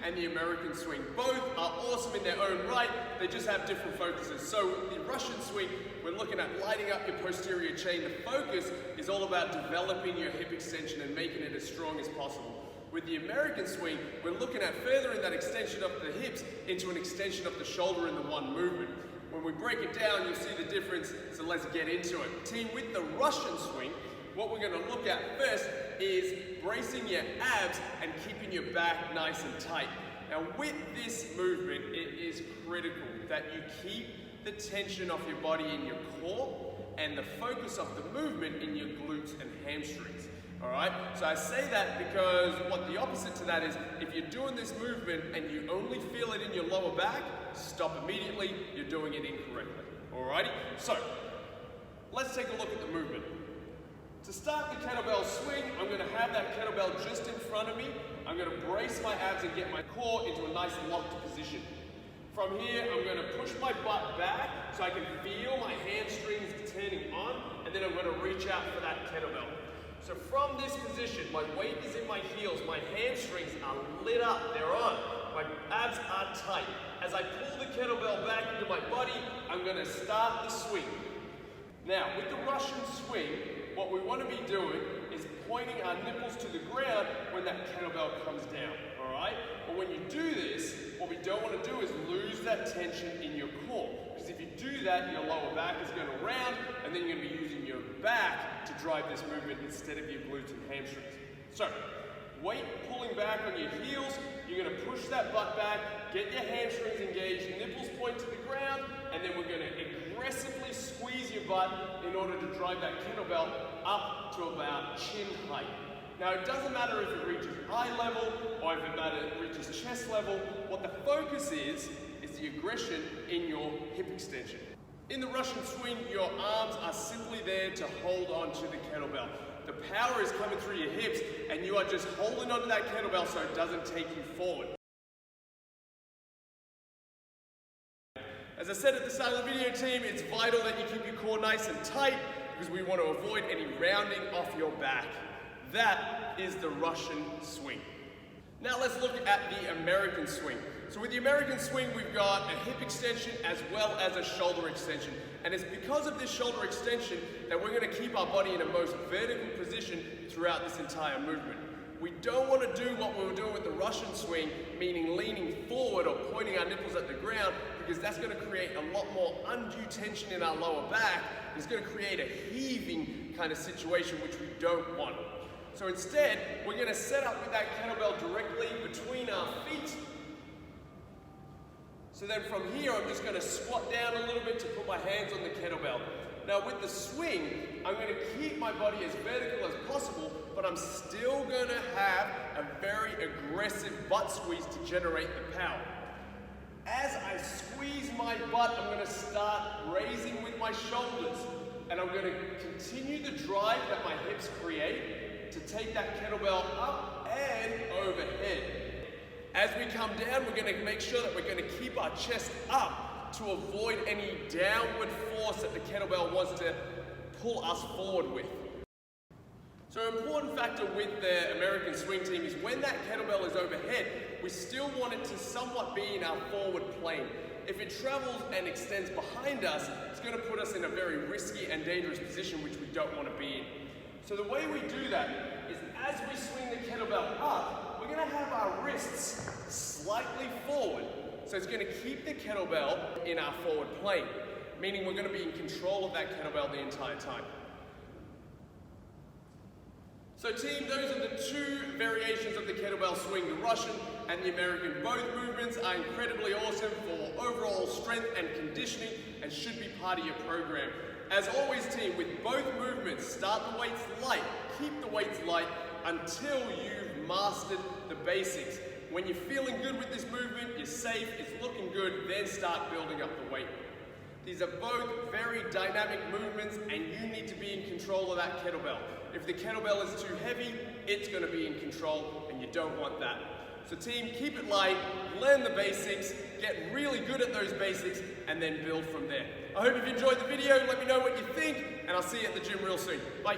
and the American swing. Both are awesome in their own right, they just have different focuses. So with the Russian swing, we're looking at lighting up your posterior chain. The focus is all about developing your hip extension and making it as strong as possible. With the American swing, we're looking at furthering that extension of the hips into an extension of the shoulder in the one movement. When we break it down, you'll see the difference, so let's get into it. Team, with the Russian swing, what we're going to look at first is bracing your abs and keeping your back nice and tight. Now with this movement, it is critical that you keep the tension of your body in your core and the focus of the movement in your glutes and hamstrings. Alright, so I say that because what the opposite to that is, if you're doing this movement and you only feel it in your lower back, stop immediately, you're doing it incorrectly. Alrighty, so let's take a look at the movement. To start the kettlebell swing, I'm going to have that kettlebell just in front of me. I'm going to brace my abs and get my core into a nice locked position. From here, I'm going to push my butt back so I can feel my hamstrings turning on, and then I'm going to reach out for that kettlebell. So from this position, my weight is in my heels, my hamstrings are lit up, they're on, my abs are tight. As I pull the kettlebell back into my body, I'm going to start the swing. Now, with the Russian swing, what we want to be doing is pointing our nipples to the ground when that kettlebell comes down, alright? But when you do this, what we don't want to do is lose that tension in your core. Because if you do that, your lower back is going to round, and then you're going to be using your back to drive this movement instead of your glutes and hamstrings. So, weight pulling back on your heels, you're going to push that butt back, get your hamstrings engaged, nipples point to the ground, and then we're going to aggressively squeeze your butt in order to drive that kettlebell up to about chin height. Now it doesn't matter if it reaches eye level or if it reaches chest level. What the focus is the aggression in your hip extension. In the Russian swing, your arms are simply there to hold on to the kettlebell. The power is coming through your hips and you are just holding onto that kettlebell so it doesn't take you forward. As I said at the start of the video, team, it's vital that you keep your core nice and tight because we want to avoid any rounding off your back. That is the Russian swing. Now let's look at the American swing. So with the American swing, we've got a hip extension as well as a shoulder extension. And it's because of this shoulder extension that we're going to keep our body in a most vertical position throughout this entire movement. We don't want to do what we were doing with the Russian swing, meaning leaning forward or pointing our nipples at the ground, because that's going to create a lot more undue tension in our lower back. It's going to create a heaving kind of situation, which we don't want. So instead, we're going to set up with that kettlebell directly between our feet. So then from here, I'm just going to squat down a little bit to put my hands on the kettlebell. Now with the swing, I'm going to keep my body as vertical as possible, but I'm still going to have a very aggressive butt squeeze to generate the power. As I squeeze my butt, I'm going to start raising with my shoulders, and I'm going to continue the drive that my hips create to take that kettlebell up and overhead. As we come down, we're going to make sure that we're going to keep our chest up to avoid any downward force that the kettlebell wants to pull us forward with. So an important factor with the American swing, team, is when that kettlebell is overhead, we still want it to somewhat be in our forward plane. If it travels and extends behind us, it's going to put us in a very risky and dangerous position which we don't want to be in. So the way we do that is as we swing the kettlebell up, we're going to have our wrists slightly forward. So it's going to keep the kettlebell in our forward plane, meaning we're going to be in control of that kettlebell the entire time. So team, those are the two variations of the kettlebell swing, the Russian and the American. Both movements are incredibly awesome for overall strength and conditioning and should be part of your program. As always, team, with both movements, start the weights light, keep the weights light until you've mastered the basics. When you're feeling good with this movement, you're safe, it's looking good, then start building up the weight. These are both very dynamic movements and you need to be in control of that kettlebell. If the kettlebell is too heavy, it's going to be in control and you don't want that. So team, keep it light, learn the basics, get really good at those basics, and then build from there. I hope you've enjoyed the video. Let me know what you think, and I'll see you at the gym real soon. Bye.